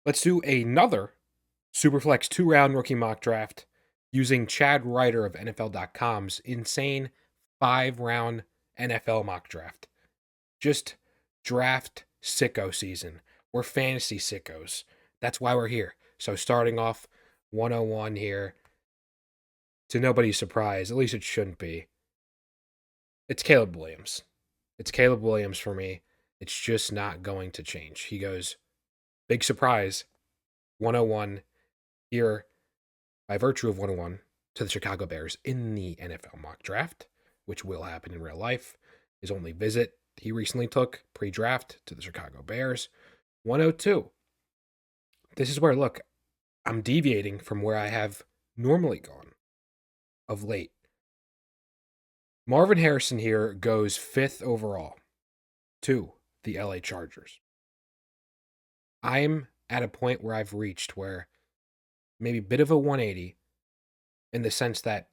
Let's do another Superflex 2-round rookie mock draft using Chad Reuter of NFL.com's insane 5-round NFL mock draft. Just draft sicko season. We're fantasy sickos. That's why we're here. So starting off 101 here, to nobody's surprise, at least it shouldn't be, it's Caleb Williams. It's Caleb Williams for me. It's just not going to change. He goes, big surprise, 101 here by virtue of 101 to the Chicago Bears in the NFL mock draft, which will happen in real life. His only visit he recently took pre-draft to the Chicago Bears, 102. This is where, look, I'm deviating from where I have normally gone of late. Marvin Harrison here goes 5th overall to the LA Chargers. I'm at a point where I've reached where maybe a bit of a 180 in the sense that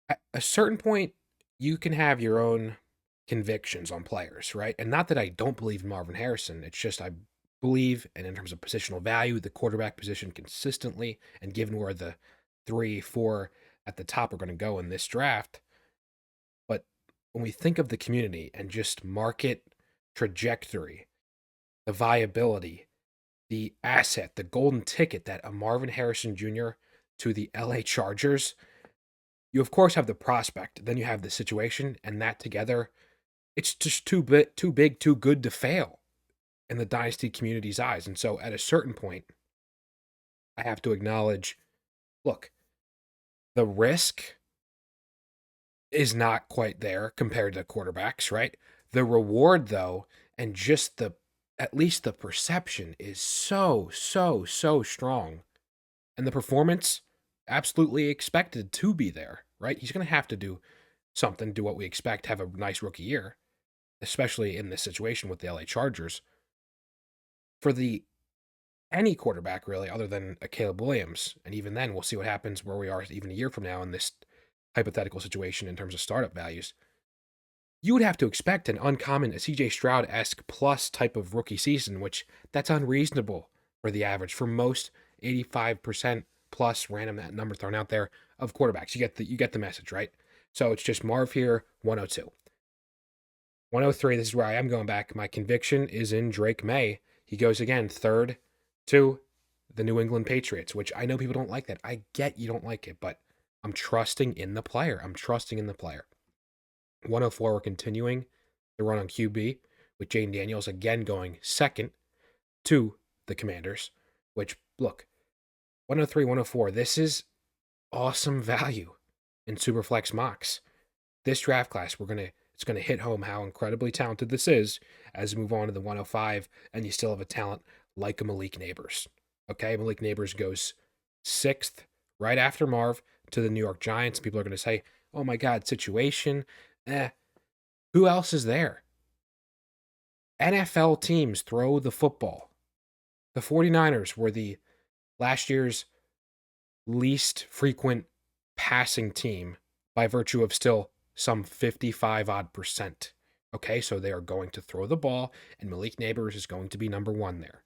at a certain point, you can have your own convictions on players, right? And not that I don't believe in Marvin Harrison. It's just I believe, and in terms of positional value, the quarterback position consistently, and given where the 3, 4 at the top are going to go in this draft. But when we think of the community and just market trajectory, the viability, the asset, the golden ticket that a Marvin Harrison Jr. to the LA Chargers, you of course have the prospect, then you have the situation, and that together, it's just too big, too good to fail in the Dynasty community's eyes. And so at a certain point, I have to acknowledge, look, the risk is not quite there compared to quarterbacks, right? The reward, though, and just at least the perception is so strong. And the performance, absolutely expected to be there, right? He's going to have to do something, do what we expect, have a nice rookie year, especially in this situation with the LA Chargers. For any quarterback, really, other than a Caleb Williams, and even then, we'll see what happens where we are even a year from now in this hypothetical situation in terms of startup values. You would have to expect an uncommon, a CJ Stroud-esque plus type of rookie season, which that's unreasonable for the average. For most 85% plus random that number thrown out there of quarterbacks. You get the message, right? So it's just Marv here, 102. 103, this is where I am going back. My conviction is in Drake May. He goes again, 3rd to the New England Patriots, which I know people don't like that. I get you don't like it, but I'm trusting in the player. 104, we're continuing the run on QB with Jane Daniels again going 2nd to the Commanders, which, look, 103, 104, this is awesome value in Superflex mocks. This draft class, it's going to hit home how incredibly talented this is as we move on to the 105, and you still have a talent like a Malik Neighbors. Okay, Malik Neighbors goes 6th, right after Marv, to the New York Giants. People are going to say, oh my God, situation. Who else is there? NFL teams throw the football. The 49ers were the last year's least frequent passing team by virtue of still some 55 odd percent. Okay, so they are going to throw the ball, and Malik Neighbors is going to be number 1 there.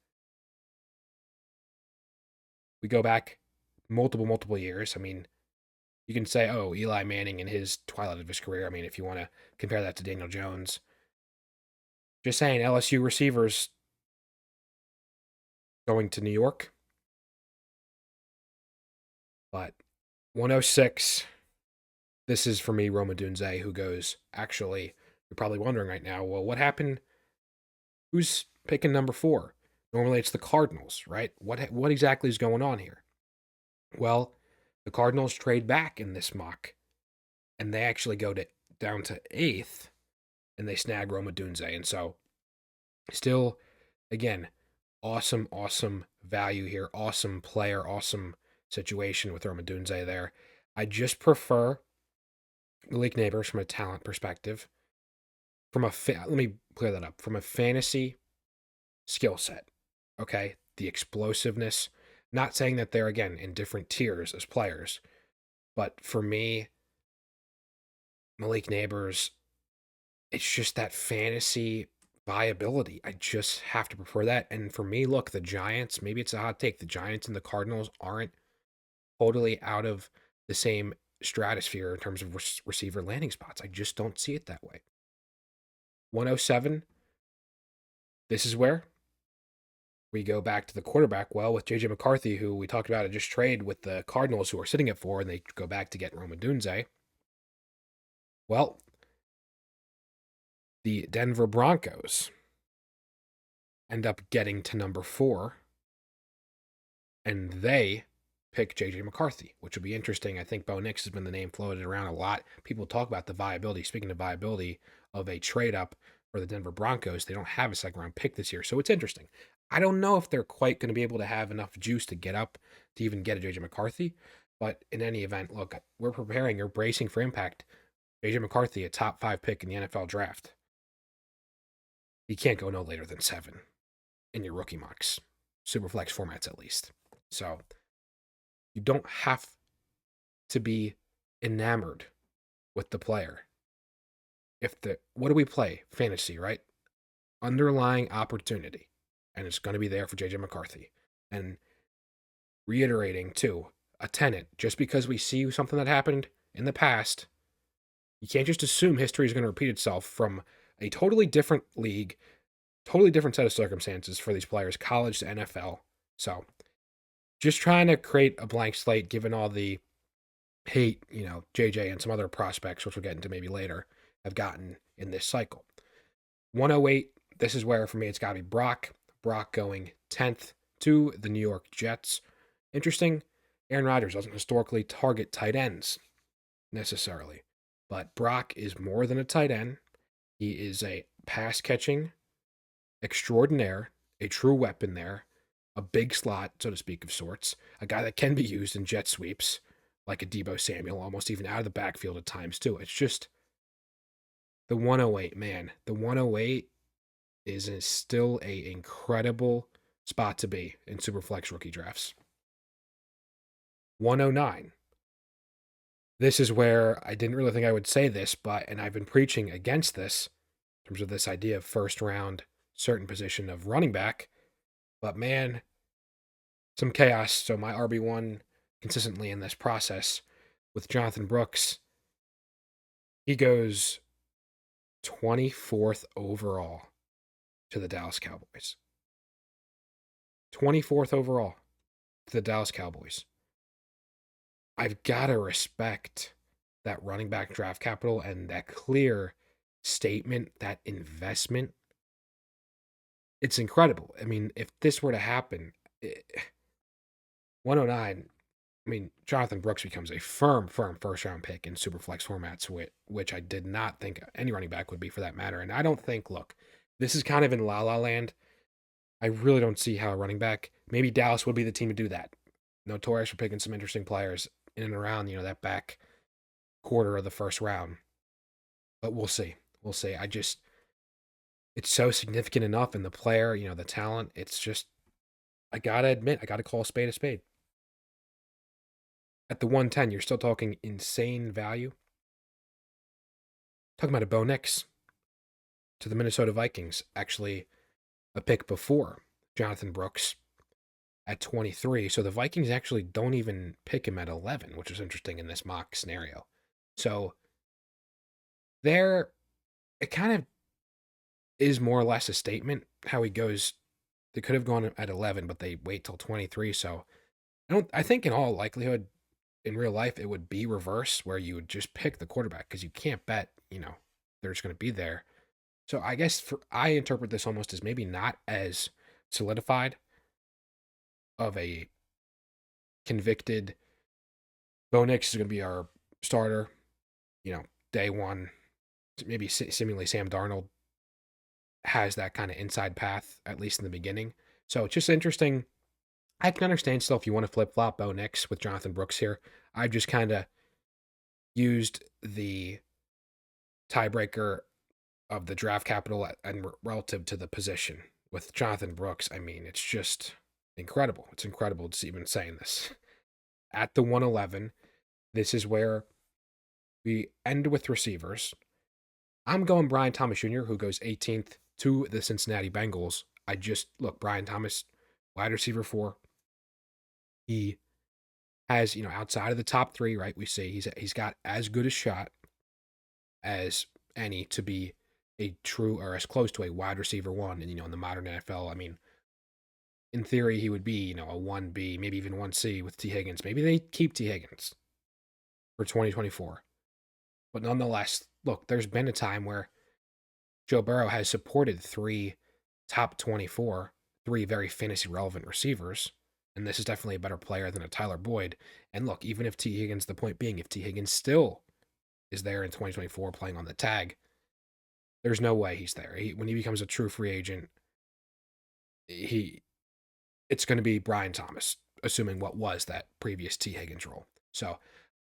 We go back multiple years. I mean, you can say, oh, Eli Manning in his twilight of his career. I mean, if you want to compare that to Daniel Jones. Just saying, LSU receivers going to New York. But 106, this is for me, Rome Odunze, who goes, actually, you're probably wondering right now, well, what happened? Who's picking number 4? Normally it's the Cardinals, right? What exactly is going on here? Well, the Cardinals trade back in this mock, and they actually go down to 8th, and they snag Rome Odunze. And so, still, again, awesome value here. Awesome player, awesome situation with Rome Odunze there. I just prefer Malik Neighbors from a talent perspective. Let me clear that up. From a fantasy skill set, okay? The explosiveness. Not saying that they're, again, in different tiers as players, but for me, Malik Neighbors, it's just that fantasy viability. I just have to prefer that. And for me, look, the Giants, maybe it's a hot take. The Giants and the Cardinals aren't totally out of the same stratosphere in terms of receiver landing spots. I just don't see it that way. 107, this is where we go back to the quarterback well with JJ McCarthy, who we talked about, just trade with the Cardinals, who are sitting at 4, and they go back to get Rome Odunze. Well, the Denver Broncos end up getting to number 4, and they pick JJ McCarthy, which will be interesting. I think Bo Nix has been the name floated around a lot. People talk about the viability, speaking of viability, of a trade up for the Denver Broncos. They don't have a second round pick this year, so it's interesting. I don't know if they're quite going to be able to have enough juice to get up to even get a JJ McCarthy, but in any event, look, we're preparing, you're bracing for impact. JJ McCarthy, a top 5 pick in the NFL draft. You can't go no later than 7 in your rookie mocks, Superflex formats at least. So you don't have to be enamored with the player. What do we play? Fantasy, right? Underlying opportunity. And it's going to be there for JJ McCarthy. And reiterating, too, a tenet, just because we see something that happened in the past, you can't just assume history is going to repeat itself from a totally different league, totally different set of circumstances for these players, college to NFL. So just trying to create a blank slate, given all the hate, JJ and some other prospects, which we'll get into maybe later, have gotten in this cycle. 108, this is where, for me, it's got to be Brock. Brock going 10th to the New York Jets. Interesting, Aaron Rodgers doesn't historically target tight ends necessarily, but Brock is more than a tight end. He is a pass-catching extraordinaire, a true weapon there, a big slot, so to speak, of sorts, a guy that can be used in jet sweeps, like a Deebo Samuel, almost even out of the backfield at times, too. It's just the 108, man. The 108 is still a incredible spot to be in Superflex rookie drafts. 109. This is where I didn't really think I would say this, and I've been preaching against this in terms of this idea of first round, certain position of running back. But man, some chaos. So my RB1 consistently in this process with Jonathan Brooks, he goes 24th overall to the Dallas Cowboys. 24th overall to the Dallas Cowboys. I've got to respect that running back draft capital and that clear statement, that investment. It's incredible. I mean, if this were to happen, 109, I mean, Jonathan Brooks becomes a firm first-round pick in Superflex formats, which I did not think any running back would be for that matter. And I don't think, look, this is kind of in la-la land. I really don't see how a running back, maybe Dallas would be the team to do that. Notorious for picking some interesting players in and around, that back quarter of the first round. But we'll see. We'll see. It's so significant enough in the player, the talent. It's just, I got to admit, I got to call a spade a spade. At the 110, you're still talking insane value. Talking about a Bo Nix to the Minnesota Vikings. Actually, a pick before Jonathan Brooks at 23. So the Vikings actually don't even pick him at 11, which is interesting in this mock scenario. So it kind of is more or less a statement how he goes. They could have gone at 11, but they wait till 23. So I think in all likelihood, in real life, it would be reverse, where you would just pick the quarterback because you can't bet, they're just going to be there. So I guess I interpret this almost as maybe not as solidified of a convicted Bo Nix is going to be our starter, day one. Maybe seemingly Sam Darnold has that kind of inside path, at least in the beginning. So it's just interesting. I can understand still if you want to flip-flop Bo Nix with Jonathan Brooks here. I've just kind of used the tiebreaker of the draft capital and relative to the position. With Jonathan Brooks, I mean, it's just incredible. It's incredible to even saying this. At the 111, this is where we end with receivers. I'm going Brian Thomas Jr., who goes 18th to the Cincinnati Bengals. I just look, Brian Thomas, wide receiver 4. He has, outside of the top 3, right? We say he's got as good a shot as any to be a true or as close to a wide receiver 1 and in the modern NFL. I mean, in theory he would be, a 1B, maybe even 1C with T Higgins. Maybe they keep T Higgins for 2024. But nonetheless, look, there's been a time where Joe Burrow has supported 3 top 24, 3 very fantasy relevant receivers. And this is definitely a better player than a Tyler Boyd. And look, even if T. Higgins, the point being, if T. Higgins still is there in 2024 playing on the tag, there's no way he's there. When he becomes a true free agent, it's going to be Brian Thomas, assuming what was that previous T. Higgins role. So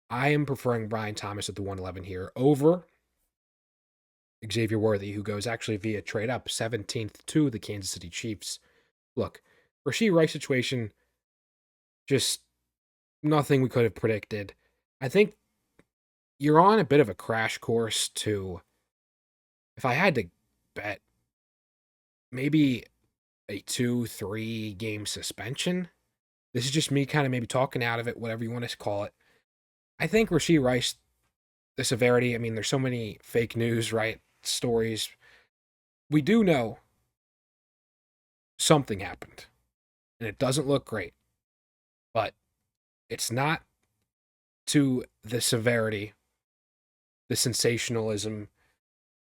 I am preferring Brian Thomas at the 111 here over Xavier Worthy, who goes actually via trade up 17th to the Kansas City Chiefs. Look, Rashee Rice situation, just nothing we could have predicted. I think you're on a bit of a crash course to, if I had to bet, maybe a 2-3 game suspension. This is just me kind of maybe talking out of it, whatever you want to call it. I think Rashee Rice, the severity, I mean, there's so many fake news, right? Stories. We do know something happened, and it doesn't look great, but it's not to the severity, the sensationalism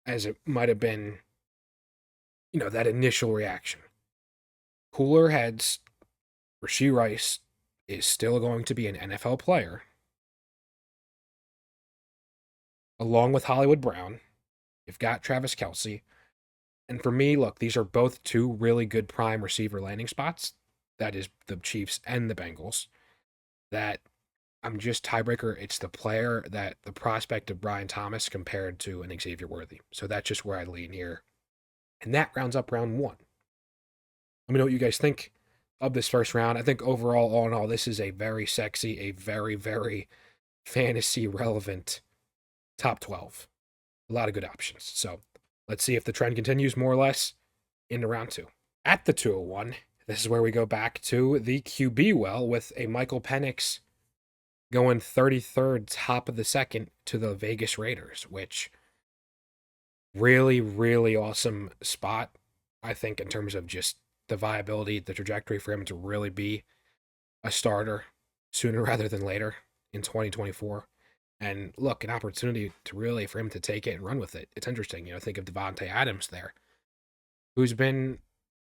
as it might have been, that initial reaction. Cooler heads, Rashee Rice is still going to be an NFL player, along with Hollywood Brown. You've got Travis Kelce. And for me, look, these are both 2 really good prime receiver landing spots. That is the Chiefs and the Bengals. That I'm just tiebreaker. It's the player, that the prospect of Brian Thomas compared to an Xavier Worthy. So that's just where I lean here. And that rounds up round 1. Let me know what you guys think of this first round. I think overall, all in all, this is a very sexy, a very, very fantasy relevant top 12. A lot of good options. So let's see if the trend continues more or less into round 2. At the 201, this is where we go back to the QB well with a Michael Penix going 33rd, top of the second, to the Vegas Raiders, which really, really awesome spot, I think, in terms of just the viability, the trajectory for him to really be a starter sooner rather than later in 2024. And look, an opportunity to really, for him to take it and run with it. It's interesting, think of Devontae Adams there, who's been,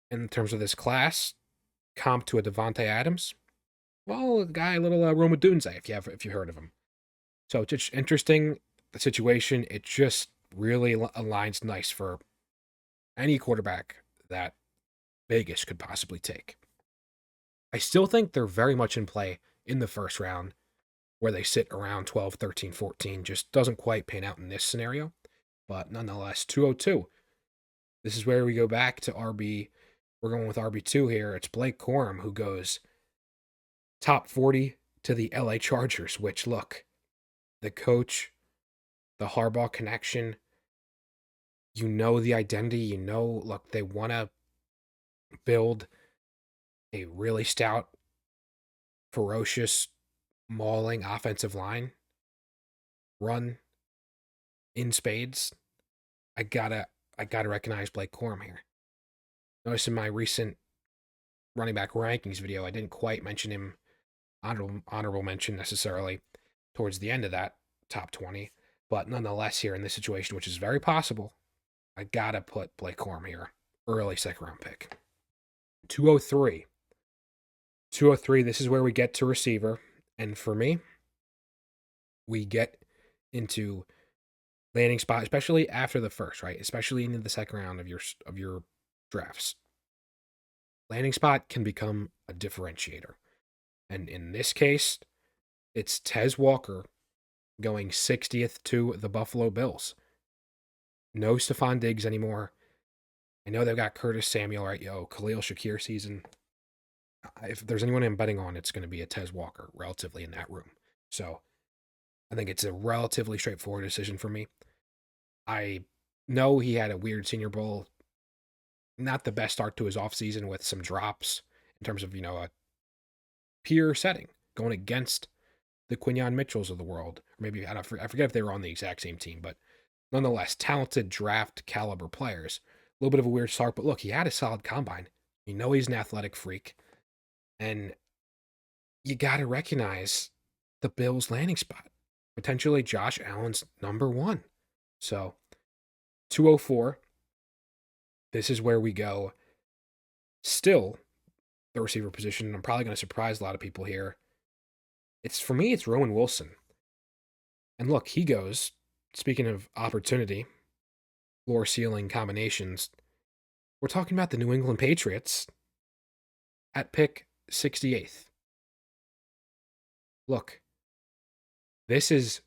in terms of this class, comp to a Devontae Adams. Well, a guy, a little Roma Dunze, if you heard of him. So it's just interesting, the situation. It just really aligns nice for any quarterback that Vegas could possibly take. I still think they're very much in play in the first round, where they sit around 12, 13, 14. Just doesn't quite pan out in this scenario. But nonetheless, 202. This is where we go back to RB. We're going with RB2 here. It's Blake Corum, who goes top 40 to the LA Chargers, which, look, the coach, the Harbaugh connection, the identity, look, they want to build a really stout, ferocious, mauling offensive line, run in spades. I gotta recognize Blake Corum here. Notice in my recent running back rankings video, I didn't quite mention him, honorable mention necessarily, towards the end of that top 20. But nonetheless, here in this situation, which is very possible, I gotta put Blake Corum here. Early second round pick. 203. 203, this is where we get to receiver. And for me, we get into landing spot, especially after the first, right? Especially into the second round of your drafts. Landing spot can become a differentiator. And in this case, it's Tez Walker going 60th to the Buffalo Bills. No Stephon Diggs anymore. I know they've got Curtis Samuel, right? Khalil Shakir season. If there's anyone I'm betting on, it's going to be a Tez Walker, relatively, in that room. So I think it's a relatively straightforward decision for me. I know he had a weird Senior Bowl not the best start to his offseason with some drops in terms of, a peer setting going against the Quinyon Mitchells of the world. Or maybe, I forget if they were on the exact same team, but nonetheless, talented draft caliber players. A little bit of a weird start, but look, he had a solid combine. He's an athletic freak. And you got to recognize the Bills' landing spot. Potentially Josh Allen's number one. So, 204. This is where we go. Still, the receiver position. I'm probably going to surprise a lot of people here. For me, it's Rowan Wilson. And look, he goes, speaking of opportunity, floor ceiling combinations, we're talking about the New England Patriots at pick 68th. Look, this is,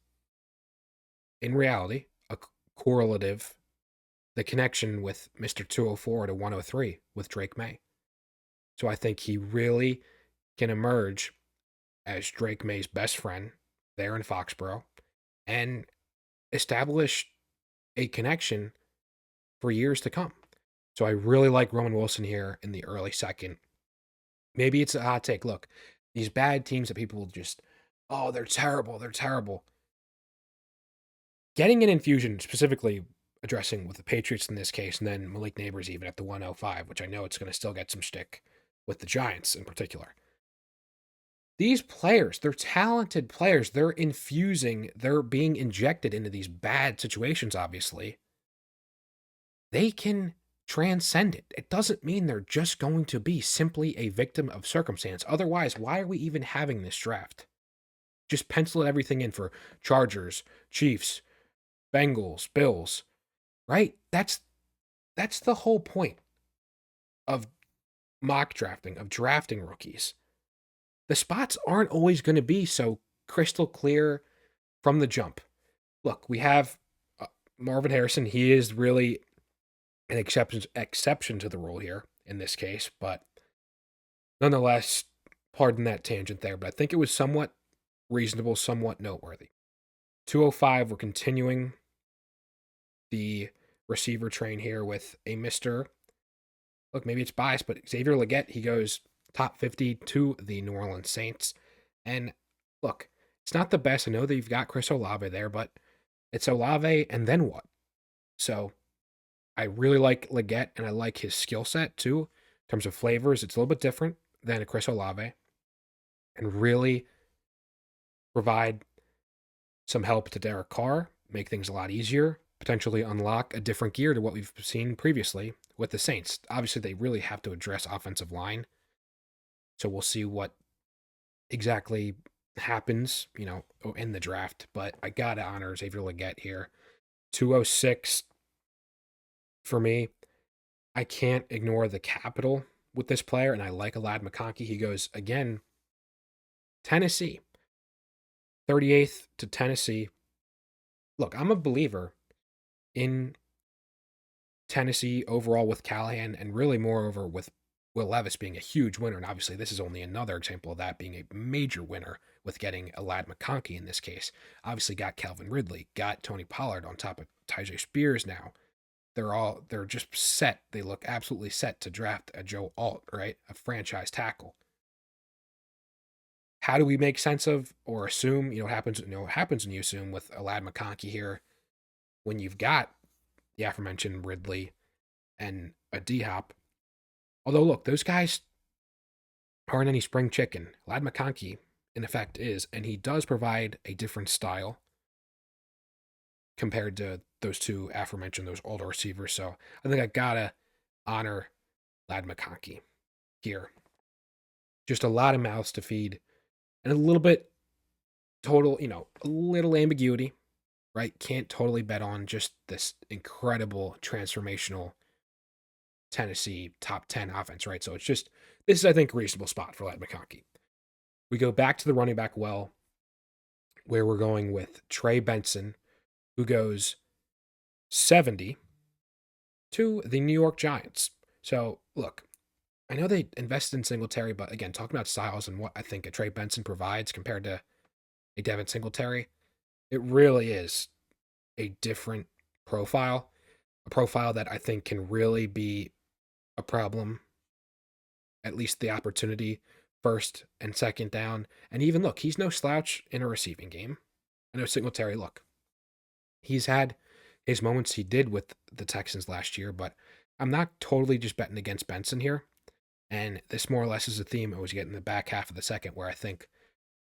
in reality, a correlative, the connection with Mr. 204 to 103 with Drake May. So I think he really can emerge as Drake May's best friend there in Foxborough and establish a connection for years to come. So I really like Roman Wilson here in the early second. Maybe it's a hot take. Look, these bad teams that people just, oh, they're terrible. They're terrible. Getting an infusion, specifically addressing with the Patriots in this case, and then Malik Neighbors even at the 105, which I know it's going to still get some shtick with the Giants in particular. These players, they're talented players. They're infusing, they're being injected into these bad situations, obviously. They can transcend it. It doesn't mean they're just going to be simply a victim of circumstance. Otherwise, why are we even having this draft? Just pencil everything in for Chargers, Chiefs, Bengals, Bills, right? That's the whole point of mock drafting, of drafting rookies. The spots aren't always going to be so crystal clear from the jump. Look, we have Marvin Harrison. He is really an exception to the rule here in this case, but nonetheless, pardon that tangent there, but I think it was somewhat reasonable, somewhat noteworthy. 205, we're continuing the receiver train here with a Mr. Look, maybe it's biased, but Xavier Legette, he goes top 50 to the New Orleans Saints. And look, it's not the best. I know that you've got Chris Olave there, but it's Olave and then what? So I really like Legette and I like his skill set too. In terms of flavors, it's a little bit different than a Chris Olave and really provide some help to Derek Carr, make things a lot easier, potentially unlock a different gear to what we've seen previously with the Saints. Obviously, they really have to address offensive line. So we'll see what exactly happens, in the draft. But I got to honor Xavier Legette here. 206 for me. I can't ignore the capital with this player, and I like Alad McConkey. He goes, again, Tennessee. 38th to Tennessee. Look, I'm a believer in Tennessee overall with Callahan, and really moreover with Will Levis being a huge winner. And obviously, this is only another example of that being a major winner with getting Alad McConkey in this case. Obviously, got Calvin Ridley, got Tony Pollard on top of Tyjae Spears now. They're just set. They look absolutely set to draft a Joe Alt, right? A franchise tackle. How do we make sense of or assume, what happens when you assume with Alad McConkey here when you've got the aforementioned Ridley and a D-Hop. Although, look, those guys aren't any spring chicken. Alad McConkey, in effect, is, and he does provide a different style compared to those two aforementioned, those older receivers. So I think I gotta honor Alad McConkey here. Just a lot of mouths to feed and a little bit total, a little ambiguity, right? Can't totally bet on just this incredible transformational Tennessee top 10 offense, right? So this is, I think, a reasonable spot for Alad McConkey. We go back to the running back well, where we're going with Trey Benson, who goes 70 to the New York Giants. So, look, I know they invested in Singletary, but again, talking about styles and what I think a Trey Benson provides compared to a Devin Singletary, it really is a different profile, a profile that I think can really be a problem, at least the opportunity, first and second down. And even look, he's no slouch in a receiving game. I know Singletary, look, he's had his moments he did with the Texans last year, but I'm not totally just betting against Benson here. And this more or less is a theme I was getting in the back half of the second, where I think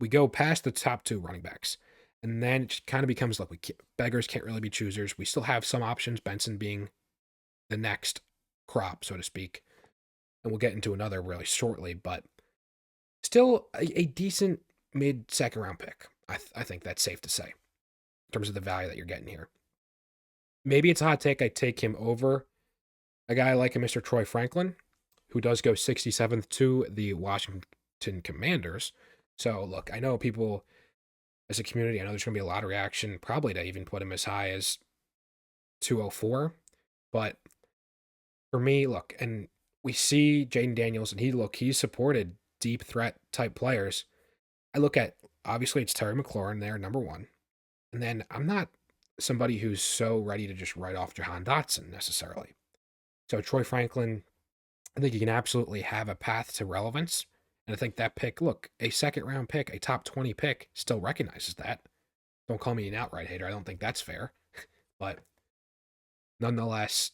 we go past the top two running backs. And then it kind of becomes like beggars can't really be choosers. We still have some options, Benson being the next crop, so to speak. And we'll get into another really shortly, but still a decent mid second round pick. I think that's safe to say in terms of the value that you're getting here. Maybe it's a hot take. I take him over a guy like a Mr. Troy Franklin, who does go 67th to the Washington Commanders. So, look, I know people as a community, I know there's going to be a lot of reaction, probably to even put him as high as 204. But for me, look, and we see Jaden Daniels, and he's supported deep threat type players. I look at, obviously, it's Terry McLaurin there, number one. And then I'm not somebody who's so ready to just write off Jahan Dotson necessarily. So Troy Franklin, I think you can absolutely have a path to relevance. And I think that pick, look, a second round pick, a top 20 pick, still recognizes that. Don't call me an outright hater. I don't think that's fair. But nonetheless,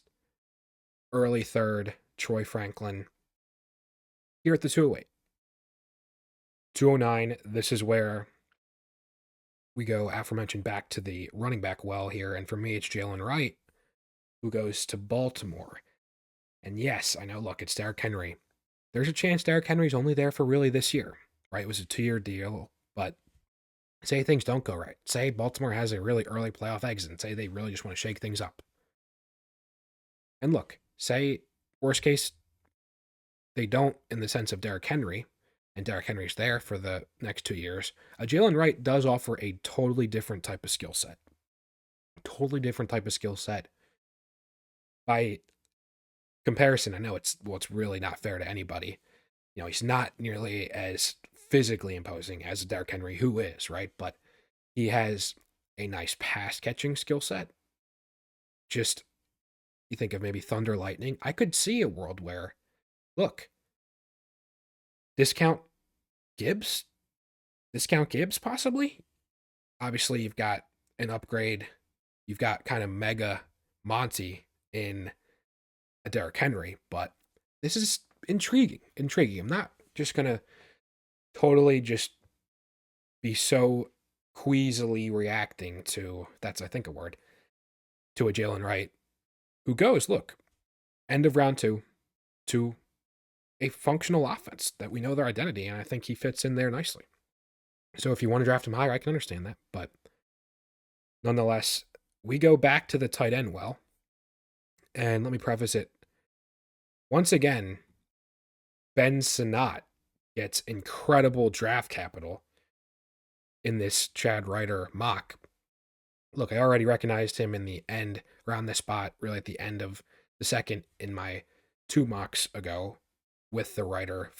early third, Troy Franklin here at the 208. 209, this is where we go, aforementioned, back to the running back well here. And for me, it's Jalen Wright, who goes to Baltimore. And yes, I know, look, it's Derrick Henry. There's a chance Derrick Henry's only there for really this year, right? It was a 2-year deal, but say things don't go right. Say Baltimore has a really early playoff exit, and say they really just want to shake things up. And look, say worst case, they don't in the sense of Derrick Henry, and Derrick Henry's there for the next 2 years. Jalen Wright does offer a totally different type of skill set. Totally different type of skill set. By comparison, I know it's really not fair to anybody. You know, he's not nearly as physically imposing as Derrick Henry, who is, right? But he has a nice pass catching skill set. Just, you think of maybe Thunder Lightning. I could see a world where, look, discount Gibbs possibly. Obviously, you've got an upgrade. You've got kind of mega Monty in a Derrick Henry, but this is intriguing. I'm not just going to totally just be so queasily reacting to, that's, I think, a word, to a Jalen Wright who goes, look, end of round two to a functional offense that we know their identity, and I think he fits in there nicely. So if you want to draft him higher, I can understand that, but nonetheless, we go back to the tight end well, and let me preface it. Once again, Ben Sinnott gets incredible draft capital in this Chad Reuter mock. Look, I already recognized him in the end, around this spot, really at the end of the second in my 2 mocks ago with the Reuter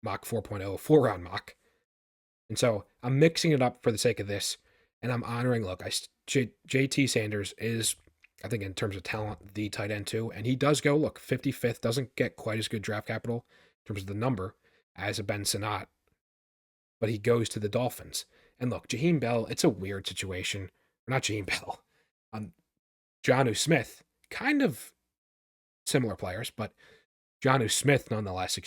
mock 4.0 4-round mock. And so I'm mixing it up for the sake of this, and I'm honoring, look, JT Sanders is, I think in terms of talent, the tight end too. And he does go, look, 55th, doesn't get quite as good draft capital in terms of the number as a Ben Sinnott, but he goes to the Dolphins. And look, Jaheim Bell, it's a weird situation. Or not Jaheim Bell. Jonnu Smith, kind of similar players, but Jonnu Smith, nonetheless,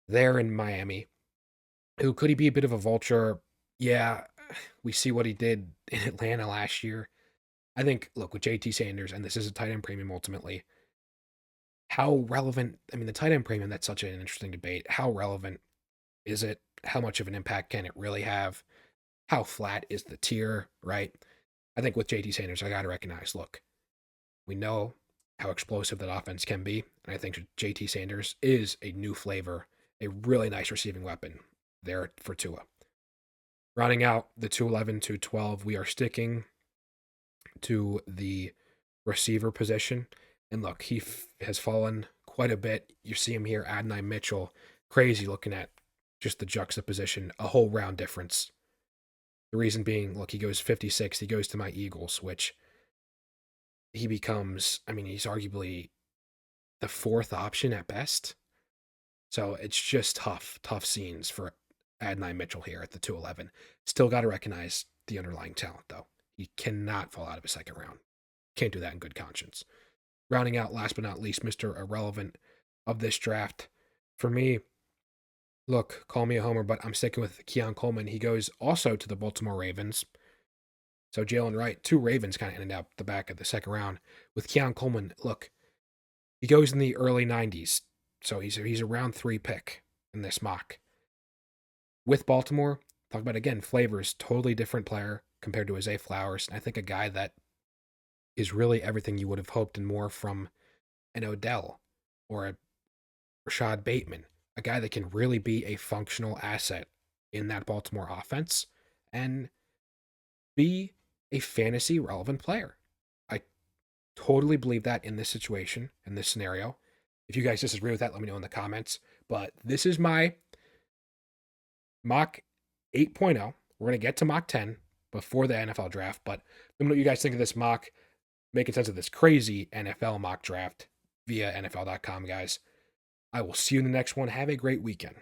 there in Miami. Who could he be a bit of a vulture? Yeah, we see what he did in Atlanta last year. I think, look, with JT Sanders, and this is a tight end premium ultimately, how relevant, I mean, the tight end premium, that's such an interesting debate. How relevant is it? How much of an impact can it really have? How flat is the tier, right? I think with JT Sanders, I got to recognize, look, we know how explosive that offense can be, and I think JT Sanders is a new flavor, a really nice receiving weapon there for Tua. Rounding out the 211, 212, we are sticking to the receiver position. And look, he has fallen quite a bit. You see him here, Adonai Mitchell, crazy looking at just the juxtaposition, a whole round difference. The reason being, look, he goes 56, he goes to my Eagles, which he becomes, I mean, he's arguably the fourth option at best. So it's just tough scenes for Adonai Mitchell here at the 211. Still got to recognize the underlying talent, though. He cannot fall out of a second round. Can't do that in good conscience. Rounding out, last but not least, Mr. Irrelevant of this draft. For me, look, call me a homer, but I'm sticking with Keon Coleman. He goes also to the Baltimore Ravens. So Jalen Wright, two Ravens kind of ended up the back of the second round. With Keon Coleman, look, he goes in the early 90s. So he's a round 3 pick in this mock. With Baltimore, talk about, again, flavors, totally different player compared to Isaiah Flowers. And I think a guy that is really everything you would have hoped and more from an Odell or a Rashad Bateman, a guy that can really be a functional asset in that Baltimore offense and be a fantasy relevant player. I totally believe that in this situation, in this scenario. If you guys disagree with that, let me know in the comments. But this is my mock 8.0. We're going to get to mock 10 before the NFL draft, but let me know what you guys think of this mock, making sense of this crazy NFL mock draft via NFL.com, guys. I will see you in the next one. Have a great weekend.